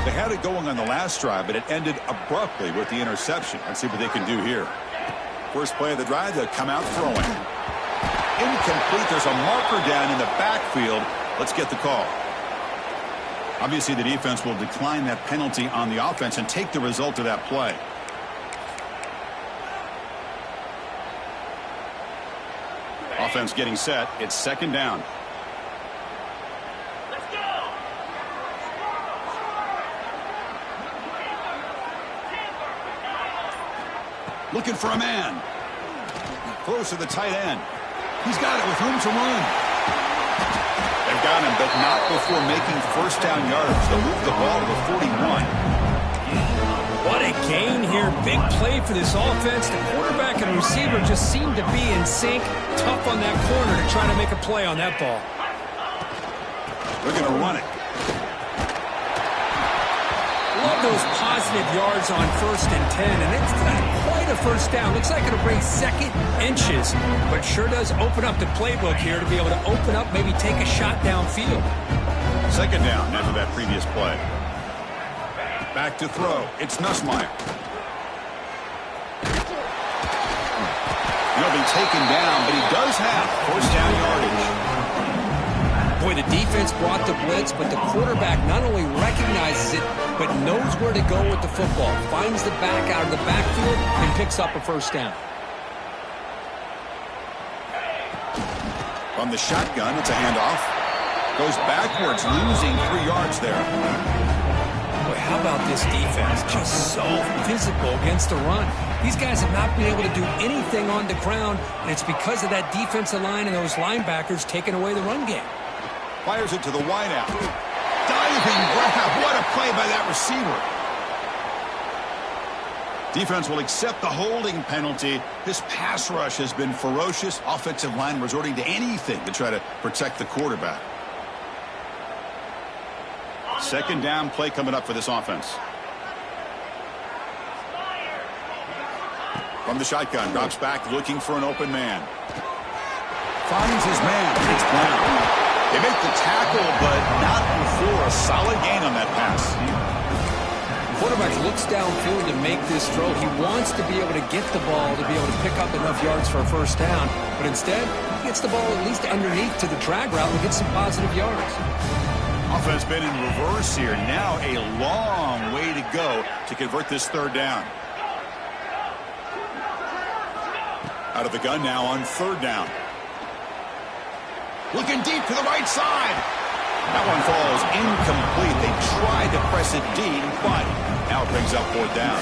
They had it going on the last drive, but it ended abruptly with the interception. Let's see what they can do here. First play of the drive, they'll come out throwing. Incomplete. There's a marker down in the backfield. Let's get the call. Obviously, the defense will decline that penalty on the offense and take the result of that play. Offense getting set. It's second down. Looking for a man. Close to the tight end. He's got it with room to run. They've got him, but not before making first down yardage. They'll move the ball to the 41.
What a gain here. Big play for this offense. The quarterback and receiver just seem to be in sync. Tough on that corner to try to make a play on that ball.
They're going to run it.
Love those positive yards on 1st and 10, and it's not quite a first down. Looks like it'll bring second inches, but sure does open up the playbook here to be able to open up, maybe take a shot downfield.
Second down after that previous play. Back to throw. It's Nussmeier. He'll be taken down, but he does have first down yardage.
Boy, the defense brought the blitz, but the quarterback not only recognizes it, but knows where to go with the football. Finds the back out of the backfield and picks up a first down.
From the shotgun, it's a handoff. Goes backwards, losing 3 yards there.
Boy, how about this defense? Just so physical against the run. These guys have not been able to do anything on the ground, and it's because of that defensive line and those linebackers taking away the run game.
Fires it to the wideout. Diving grab. What a play by that receiver. Defense will accept the holding penalty. This pass rush has been ferocious. Offensive line resorting to anything to try to protect the quarterback. Second down play coming up for this offense. From the shotgun, drops back looking for an open man. Finds his man. It's Brown. They make the tackle, but not before a solid gain on that pass.
The quarterback looks downfield to make this throw. He wants to be able to get the ball to be able to pick up enough yards for a first down, but instead, he gets the ball at least underneath to the drag route and gets some positive yards.
Offense been in reverse here. Now a long way to go to convert this third down. Out of the gun now on third down. Looking deep to the right side. That one falls incomplete. They tried to press it deep, but now it brings up fourth down.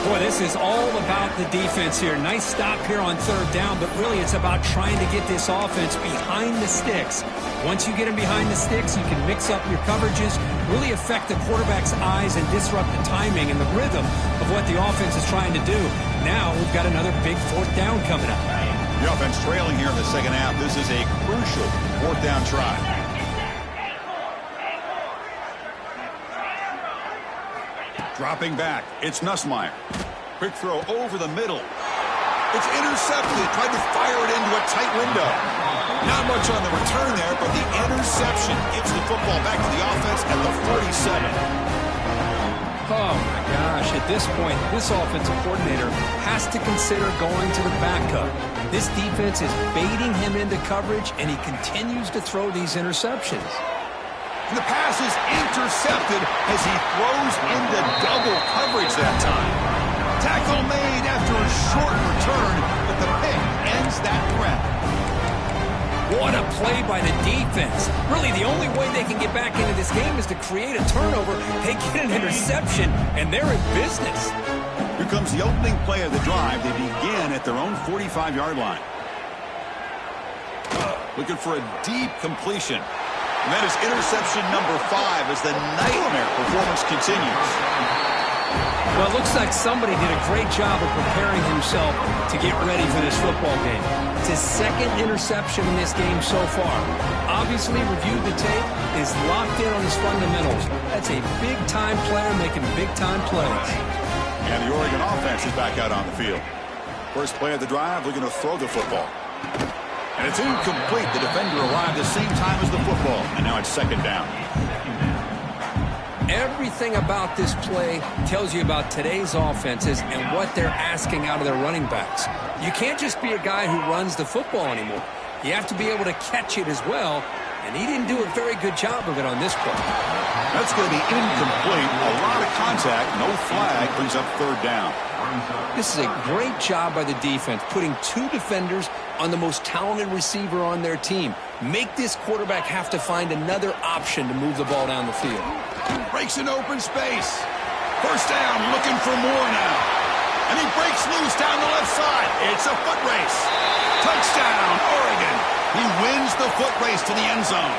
Boy, this is all about the defense here. Nice stop here on third down, but really it's about trying to get this offense behind the sticks. Once you get them behind the sticks, you can mix up your coverages, really affect the quarterback's eyes and disrupt the timing and the rhythm of what the offense is trying to do. Now we've got another big fourth down coming up.
The offense trailing here in the second half. This is a crucial fourth down try. Dropping back, it's Nussmeier. Quick throw over the middle. It's intercepted. Tried to fire it into a tight window. Not much on the return there, but the interception gives the football back to the offense at the 47.
Oh, my gosh. At this point, this offensive coordinator has to consider going to the backup. This defense is baiting him into coverage, and he continues to throw these interceptions.
And the pass is intercepted as he throws into double coverage that time. Tackle made after a short return, but the pick ends that threat.
What a play by the defense. Really, the only way they can get back into this game is to create a turnover. They get an interception, and they're in business.
Here comes the opening play of the drive. They begin at their own 45-yard line. Looking for a deep completion. And that is interception number 5 as the nightmare performance continues.
Well, it looks like somebody did a great job of preparing himself to get ready for this football game. It's his second interception in this game so far. Obviously, reviewed the tape, is locked in on his fundamentals. That's a big-time player making big-time plays.
And the Oregon offense is back out on the field. First play of the drive, looking to throw the football. And it's incomplete. The defender arrived the same time as the football. And now it's second down.
Everything about this play tells you about today's offenses and what they're asking out of their running backs. You can't just be a guy who runs the football anymore. You have to be able to catch it as well, and he didn't do a very good job of it on this play.
That's going to be incomplete. A lot of contact, no flag, brings up third down.
This is a great job by the defense, putting two defenders on the most talented receiver on their team. Make this quarterback have to find another option to move the ball down the field.
Breaks an open space. First down, looking for more now. And he breaks loose down the left side. It's a foot race. Touchdown, Oregon. He wins the foot race to the end zone.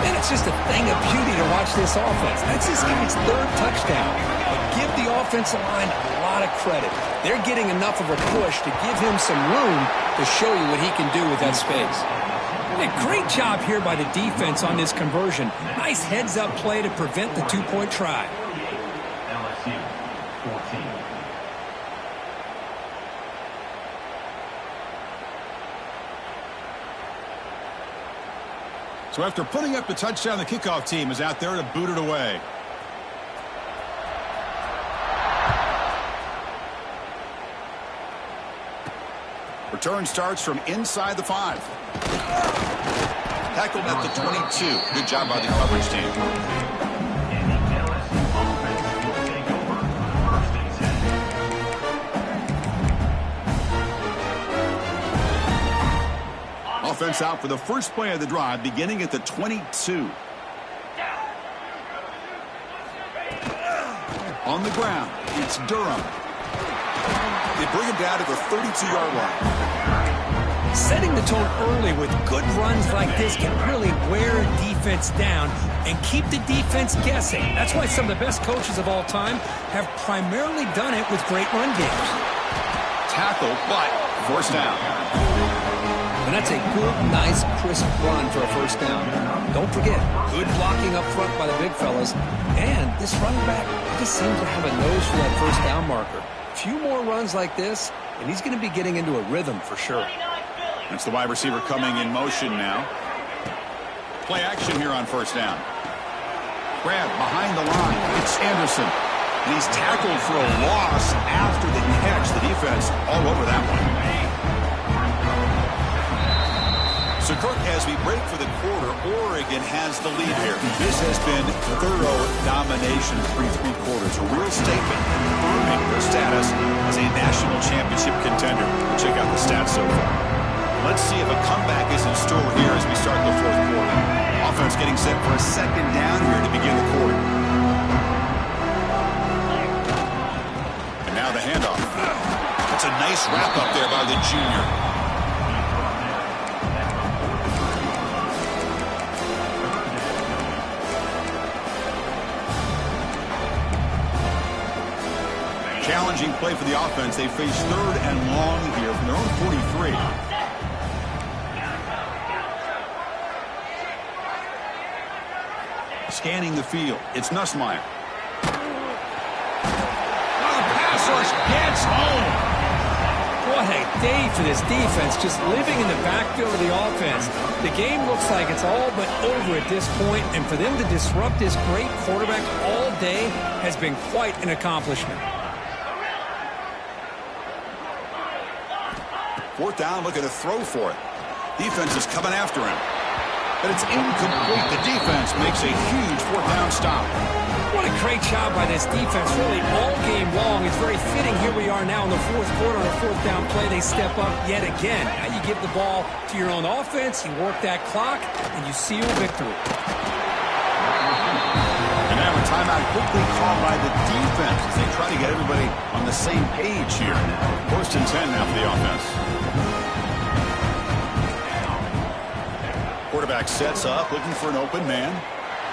And it's just a thing of beauty to watch this offense. That's this guy's third touchdown. But give the offensive line a lot of credit. They're getting enough of a push to give him some room to show you what he can do with that space. A great job here by the defense on this conversion. Nice heads-up play to prevent the two-point try.
LSU 14.
So after putting up the touchdown, the kickoff team is out there to boot it away. Return starts from inside the 5. Tackled at the 22. Good job by the coverage team.
And the LSU offense will take over first and 10.
Offense out for the first play of the drive, beginning at the 22. On the ground, it's Durham. They bring him down to the 32-yard line.
Setting the tone early with good runs like this can really wear a defense down and keep the defense guessing. That's why some of the best coaches of all time have primarily done it with great run games.
Tackle, but first down.
And that's a good, nice, crisp run for a first down. Don't forget, good blocking up front by the big fellas. And this running back just seems to have a nose for that first down marker. A few more runs like this, and he's going to be getting into a rhythm for sure.
That's the wide receiver coming in motion now. Play action here on first down. Grab behind the line. It's Anderson. And he's tackled for a loss after the catch. The defense all over that one. So, Kirk, as we break for the quarter, Oregon has the lead here. This has been thorough domination through 3 quarters. A real statement confirming their status as a national championship contender. Check out the stats so far. Let's see if a comeback is in store here as we start the fourth quarter. Offense getting set for a second down here to begin the quarter. And now the handoff. That's a nice wrap up there by the junior. Challenging play for the offense. They face third and long here from their own 43. Scanning the field. It's Nussmeier. Oh, the pass rush gets home.
What a day for this defense, just living in the backfield of the offense. The game looks like it's all but over at this point, and for them to disrupt this great quarterback all day has been quite an accomplishment.
Fourth down, looking to throw for it. Defense is coming after him. But it's incomplete. The defense makes a huge fourth down stop.
What a great job by this defense, really, all game long. It's very fitting. Here we are now in the fourth quarter on a fourth down play. They step up yet again. Now you give the ball to your own offense, you work that clock, and you seal victory.
And now a timeout quickly called by the defense as they try to get everybody on the same page here. First and 10 now for the offense. Quarterback sets up, looking for an open man.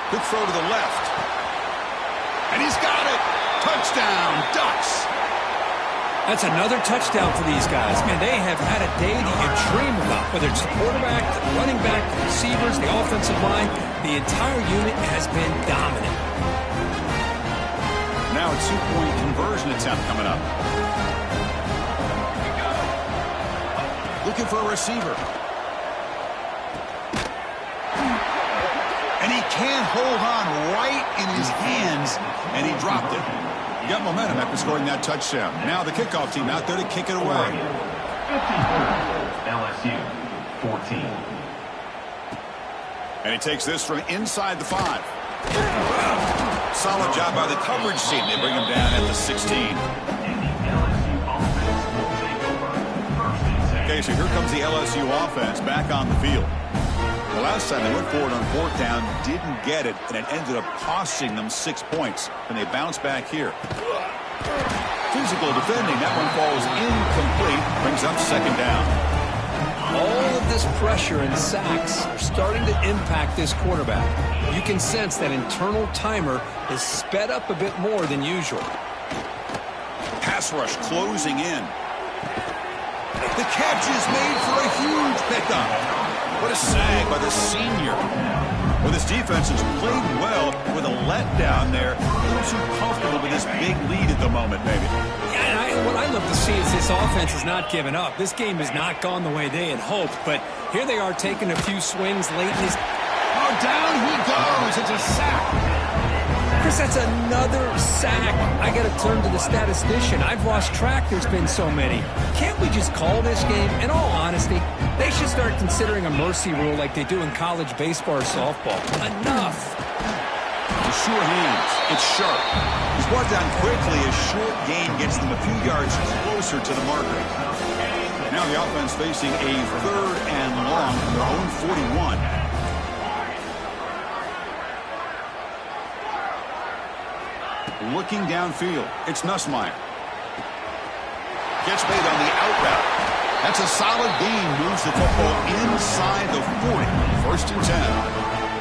Quick throw to the left. And he's got it. Touchdown, Ducks.
That's another touchdown for these guys. Man, they have had a day that you dream about. Whether it's the quarterback, the running back, the receivers, the offensive line, the entire unit has been dominant.
Now a two-point conversion attempt coming up. Looking for a receiver. And he can't hold on right in his hands, and he dropped it. He got momentum after scoring that touchdown. Now the kickoff team out there to kick it away.
53, LSU 14.
And he takes this from inside the 5. Solid job by the coverage team. They bring him down at the 16. Okay, so here comes the LSU offense back on the field. The last time they went forward on 4th down, didn't get it, and it ended up costing them 6 points. And they bounce back here. Physical defending. That one falls incomplete. Brings up 2nd down.
All of this pressure and sacks are starting to impact this quarterback. You can sense that internal timer is sped up a bit more than usual.
Pass rush closing in. The catch is made for a huge pickup. What a sag by the senior. Well, this defense has played well with a letdown there. A little too comfortable with this big lead at the moment, maybe.
Yeah, and what I love to see is this offense has not given up. This game has not gone the way they had hoped, but here they are taking a few swings late in this.
Oh, down he goes. It's a sack.
Chris, that's another sack. I got to turn to the statistician. I've lost track. There's been so many. Can't we just call this game? In all honesty, they should start considering a mercy rule like they do in college baseball or softball. Enough.
The sure hands. It's sharp. He's brought down quickly as short gain gets them a few yards closer to the marker. Now the offense facing a 3rd and long from their own 41. Looking downfield, it's Nussmeier. Gets made on the out route. That's a solid gain. Moves the football inside the 40. 1st and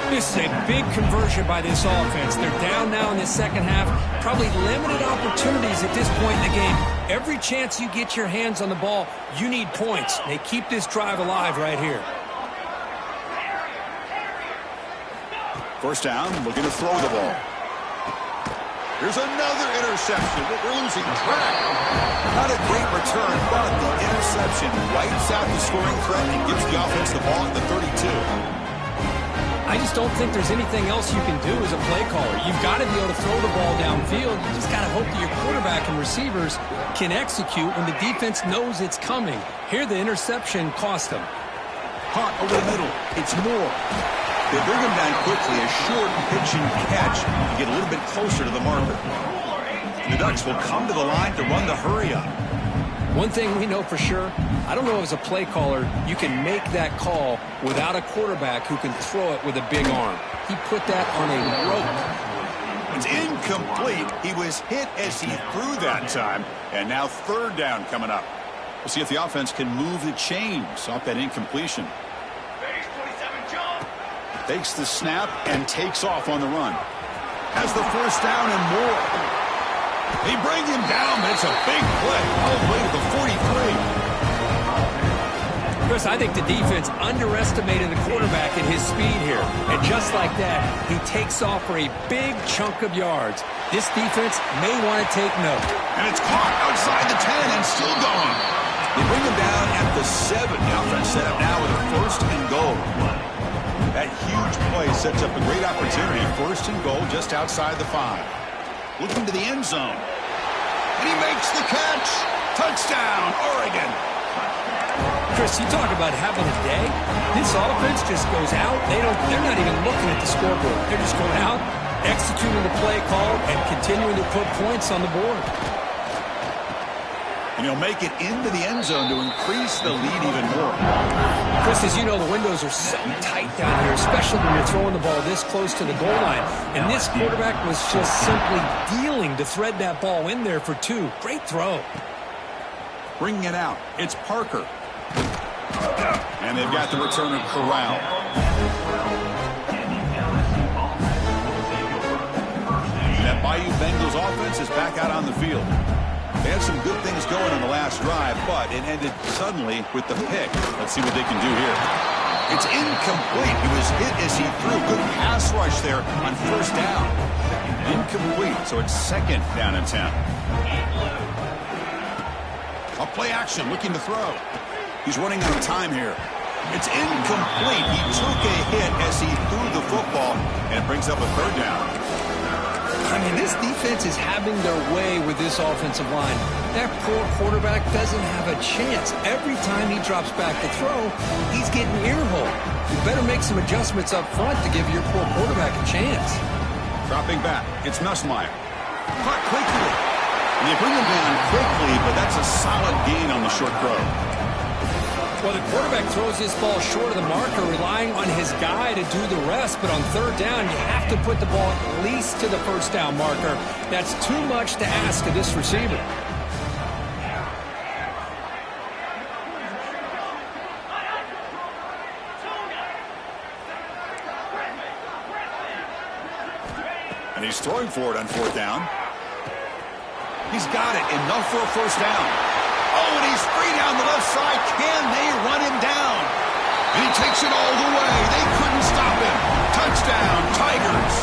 10.
This is a big conversion by this offense. They're down now in the second half. Probably limited opportunities at this point in the game. Every chance you get your hands on the ball, you need points. They keep this drive alive right here.
1st down, looking to throw the ball. Here's another interception. We're losing track. Not a great return, but the interception wipes out the scoring threat and gives the offense the ball at the 32.
I just don't think there's anything else you can do as a play caller. You've got to be able to throw the ball downfield. You just got to hope that your quarterback and receivers can execute when the defense knows it's coming. Here, the interception cost them.
Hunt over the middle. It's Moore. They bring him down quickly, a short pitch and catch to get a little bit closer to the marker. The Ducks will come to the line to run the hurry up.
One thing we know for sure, I don't know as a play caller, you can make that call without a quarterback who can throw it with a big arm. He put that on a rope.
It's incomplete. He was hit as he threw that time. And now 3rd down coming up. We'll see if the offense can move the chains off that incompletion. Takes the snap and takes off on the run. Has the 1st down and more. They bring him down, but it's a big play all the way to the 43.
Chris, I think the defense underestimated the quarterback at his speed here. And just like that, he takes off for a big chunk of yards. This defense may want to take note.
And it's caught outside the 10 and still going. They bring him down at the 7. The offense set up now with a 1st and goal. That huge play sets up a great opportunity. 1st and goal just outside the 5. Looking to the end zone. And he makes the catch. Touchdown, Oregon.
Chris, you talk about having a day. This offense just goes out. They're not even looking at the scoreboard. They're just going out, executing the play call, and continuing to put points on the board.
And he'll make it into the end zone to increase the lead even more.
Chris, as you know, the windows are so tight down here, especially when you're throwing the ball this close to the goal line. And this quarterback was just simply dealing to thread that ball in there for 2. Great throw.
Bringing it out. It's Parker. And they've got the returner Corral. That Bayou Bengals offense is back out on the field. They had some good things going on the last drive, but it ended suddenly with the pick. Let's see what they can do here. It's incomplete. He was hit as he threw. Good pass rush there on 1st down. Incomplete, so it's 2nd down and 10. A play action, looking to throw. He's running out of time here. It's incomplete. He took a hit as he threw the football, and it brings up a third down.
I mean, this defense is having their way with this offensive line. That poor quarterback doesn't have a chance. Every time he drops back to throw, he's getting earholed. You better make some adjustments up front to give your poor quarterback a chance.
Dropping back, it's Nussmeier. Caught quickly. And they bring him down quickly, but that's a solid gain on the short throw.
Well, the quarterback throws this ball short of the marker, relying on his guy to do the rest. But on third down, you have to put the ball at least to the first down marker. That's too much to ask of this receiver.
And he's throwing for it on fourth down. He's got it. Enough for a first down. Oh, and he's free down the left side. Can they run him down? And he takes it all the way. They couldn't stop him. Touchdown, Tigers.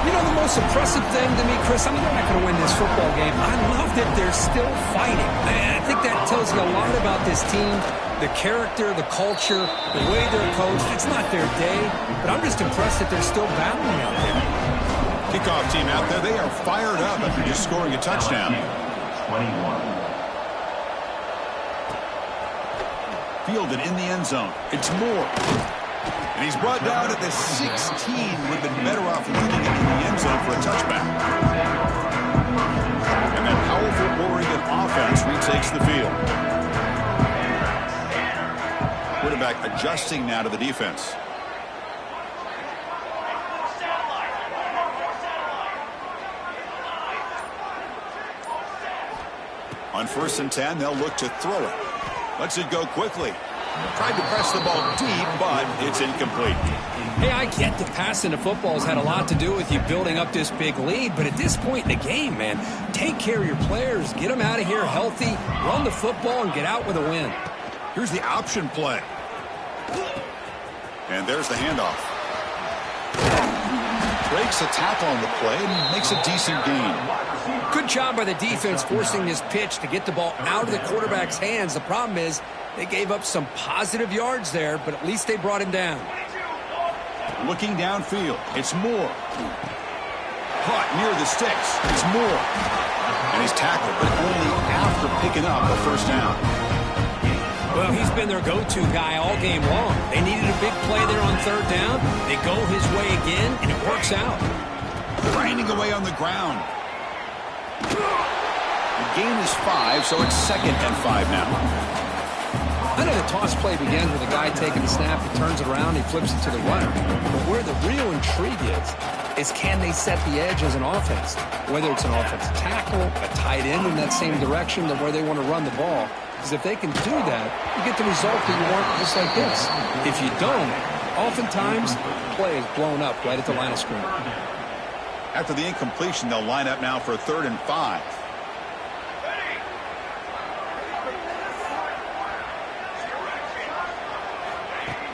You know, the most impressive thing to me, Chris, I mean, they're not going to win this football game. I love that they're still fighting. And I think that tells you a lot about this team, the character, the culture, the way they're coached. It's not their day, but I'm just impressed that they're still battling out there.
Kickoff team out there, they are fired up after just scoring a touchdown.
21.
Fielded in the end zone. It's Moore. And he's brought down at the 16. Would have been better off leaving it in the end zone for a touchback. And that powerful Oregon offense retakes the field. Quarterback adjusting now to the defense. On 1st and 10, they'll look to throw it. Lets it go quickly. Tried to press the ball deep, but it's incomplete.
Hey, I get that passing the football has had a lot to do with you building up this big lead, but at this point in the game, man, take care of your players, get them out of here healthy, run the football, and get out with a win.
Here's the option play. And there's the handoff. Breaks a tackle on the play and makes a decent gain.
Good job by the defense forcing this pitch to get the ball out of the quarterback's hands. The problem is they gave up some positive yards there, but at least they brought him down.
Looking downfield, it's Moore. Caught near the sticks, it's Moore. And he's tackled, but only after picking up a first down.
Well, he's been their go-to guy all game long. They needed a big play there on third down. They go his way again, and it works out.
Grinding away on the ground. The gain is 5, so it's 2nd and 5 now.
I know the toss play begins with a guy taking the snap, he turns it around, he flips it to the runner. But where the real intrigue is can they set the edge as an offense? Whether it's an offensive tackle, a tight end in that same direction to where they want to run the ball. Because if they can do that, you get the result that you want just like this. If you don't, oftentimes, play is blown up right at the line of scrimmage.
After the incompletion, they'll line up now for a 3rd and 5.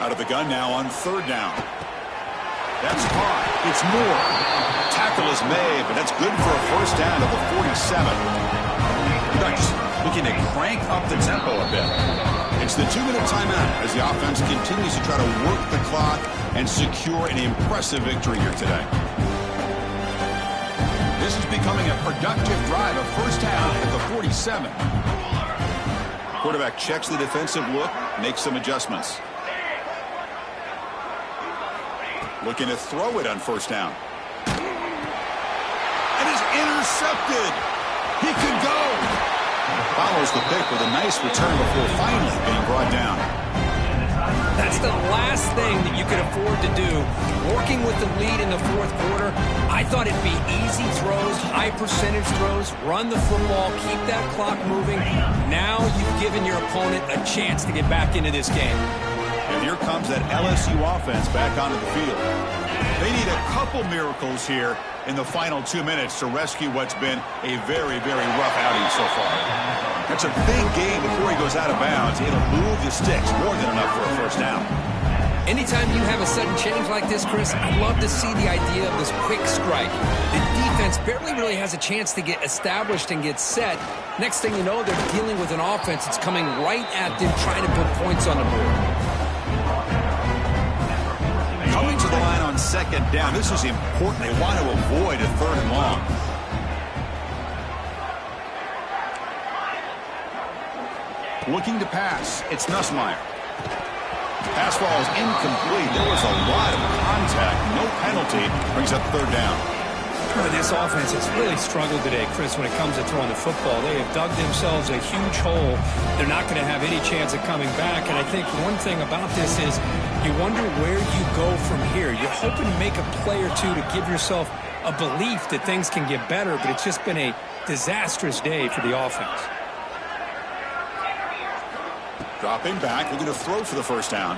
Out of the gun now on 3rd down. That's caught. It's Moore. Tackle is made, but that's good for a first down to the 47. Ducks looking to crank up the tempo a bit. It's the 2-minute timeout as the offense continues to try to work the clock and secure an impressive victory here today. This is becoming a productive drive, a first down at the 47. Quarterback checks the defensive look, makes some adjustments. Looking to throw it on first down. And is intercepted. He could go. Follows the pick with a nice return before finally being brought down.
That's the last thing that you could afford to do. Working with the lead in the 4th quarter, I thought it'd be easy throws, high percentage throws, run the football, keep that clock moving. Now you've given your opponent a chance to get back into this game.
And here comes that LSU offense back onto the field. They need a couple miracles here in the final 2 minutes to rescue what's been a very, very rough outing so far. That's a big game before he goes out of bounds. It'll move the sticks more than enough for a first down.
Anytime you have a sudden change like this, Chris, I'd love to see the idea of this quick strike. The defense barely really has a chance to get established and get set. Next thing you know, they're dealing with an offense that's coming right at them, trying to put points on the board.
on second down. This is important. They want to avoid a 3rd and long. Looking to pass. It's Nussmeier. Pass ball is incomplete. There was a lot of contact. No penalty. Brings up 3rd down.
This offense has really struggled today, Chris, when it comes to throwing the football. They have dug themselves a huge hole. They're not going to have any chance of coming back. And I think one thing about this is you wonder where you go from here. You're hoping to make a play or two to give yourself a belief that things can get better, but it's just been a disastrous day for the offense.
Dropping back, looking to throw for the 1st down.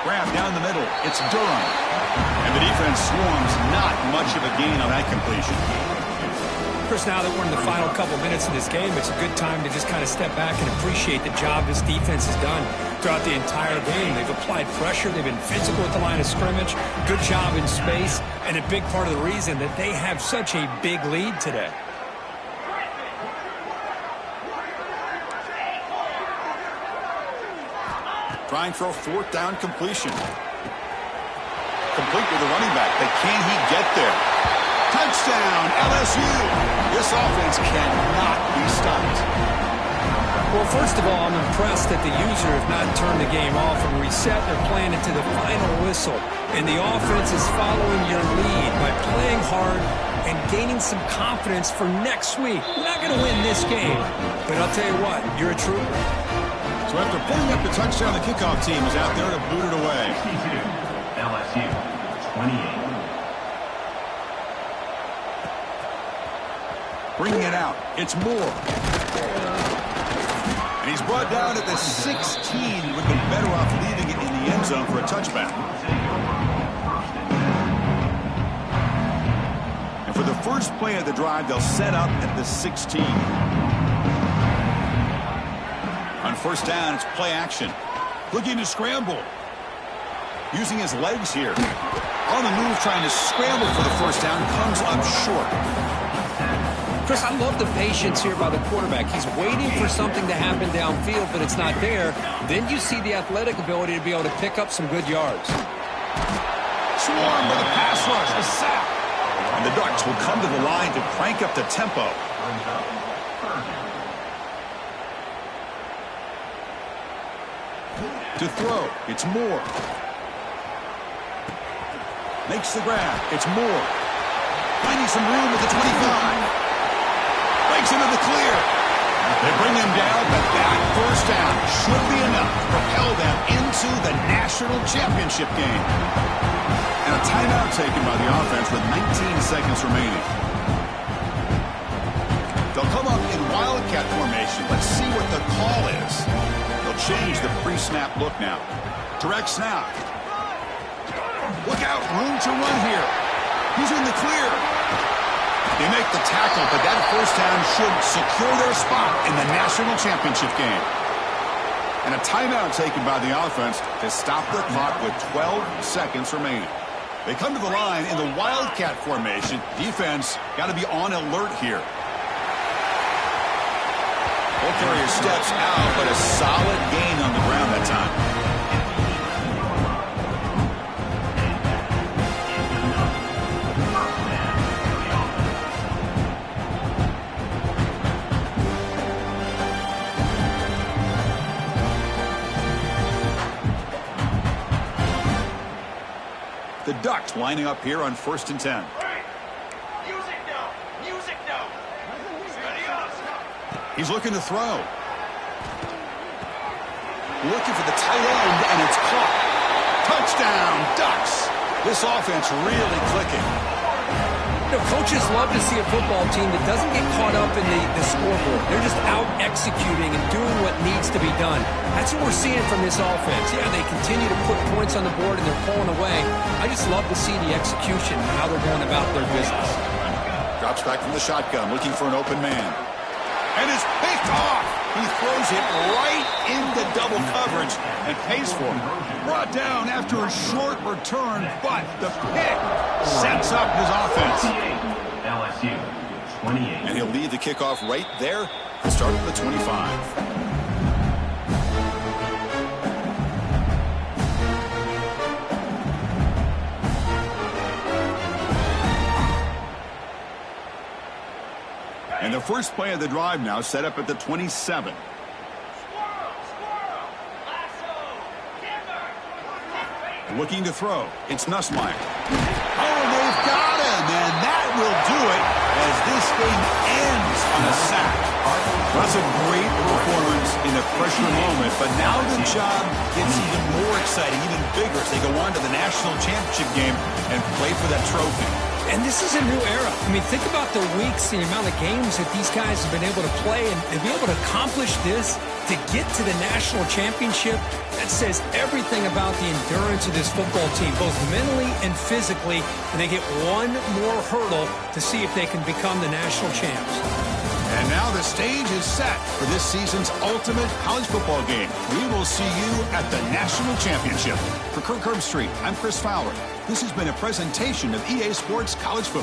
Grab down the middle. It's Durham. And the defense swarms. Not much of a gain on that completion.
Chris, now that we're in the final couple minutes of this game, it's a good time to just kind of step back and appreciate the job this defense has done throughout the entire game. They've applied pressure. They've been physical at the line of scrimmage. Good job in space. And a big part of the reason that they have such a big lead today.
Trying for a 4th down completion. Complete with the running back. But can he get there? Touchdown, LSU. This offense cannot be stopped.
Well, first of all, I'm impressed that the user have not turned the game off and reset. They're playing it to the final whistle. And the offense is following your lead by playing hard and gaining some confidence for next week. We're not going to win this game, but I'll tell you what, you're a trooper.
So after pulling up the touchdown, the kickoff team is out there to boot it away.
LSU 28.
Bringing it out. It's Moore. And he's brought down at the 16. Would be better off leaving it in the end zone for a touchback. And for the first play of the drive, they'll set up at the 16. On 1st down, it's play action. Looking to scramble. Using his legs here. On the move, trying to scramble for the 1st down. Comes up short.
Chris, I love the patience here by the quarterback. He's waiting for something to happen downfield, but it's not there. Then you see the athletic ability to be able to pick up some good yards.
Swarm with a pass rush. A sack. And the Ducks will come to the line to crank up the tempo. To throw, it's Moore. Makes the grab, it's Moore. Finding some room at the 25. Breaks into the clear. They bring him down, but that 1st down should be enough to propel them into the national championship game. And a timeout taken by the offense with 19 seconds remaining. They'll come up in Wildcat formation. Let's see what the call is. They'll change the pre-snap look now. Direct snap. Look out, room to run here. He's in the clear. They make the tackle, but that 1st down should secure their spot in the national championship game. And a timeout taken by the offense to stop the clock with 12 seconds remaining. They come to the line in the Wildcat formation. Defense got to be on alert here. Ball carrier steps out, but a solid gain on the ground that time. The Ducks lining up here on 1st and 10.
Music now! Music now!
He's looking to throw. Looking for the tight end, and it's caught. Touchdown, Ducks! This offense really clicking.
You know, coaches love to see a football team that doesn't get caught up in the scoreboard. They're just out executing and doing what needs to be done. That's what we're seeing from this offense. Yeah, they continue to put points on the board and they're pulling away. I just love to see the execution and how they're going about their business.
Drops back from the shotgun, looking for an open man. And it's picked off. He throws it right into double coverage and pays for it. Brought down after a short return, but the pick sets up his offense.
LSU 28.
And he'll lead the kickoff right there and start at the 25. And the first play of the drive now set up at the 27.
Squirrel, squirrel, lasso, timber,
Looking to throw. It's Nussmeier. Oh, they've got him, and that will do it as this game ends on a sack. That's a great performance in a pressure moment, but now the job gets even more exciting, even bigger as they go on to the national championship game and play for that trophy.
And this is a new era. I mean, think about the weeks, the amount of games that these guys have been able to play, and to be able to accomplish this, to get to the national championship, that says everything about the endurance of this football team, both mentally and physically, and they get one more hurdle to see if they can become the national champs.
And now the stage is set for this season's ultimate college football game. We will see you at the national championship. For Kirk Herbstreit, I'm Chris Fowler. This has been a presentation of EA Sports College Football.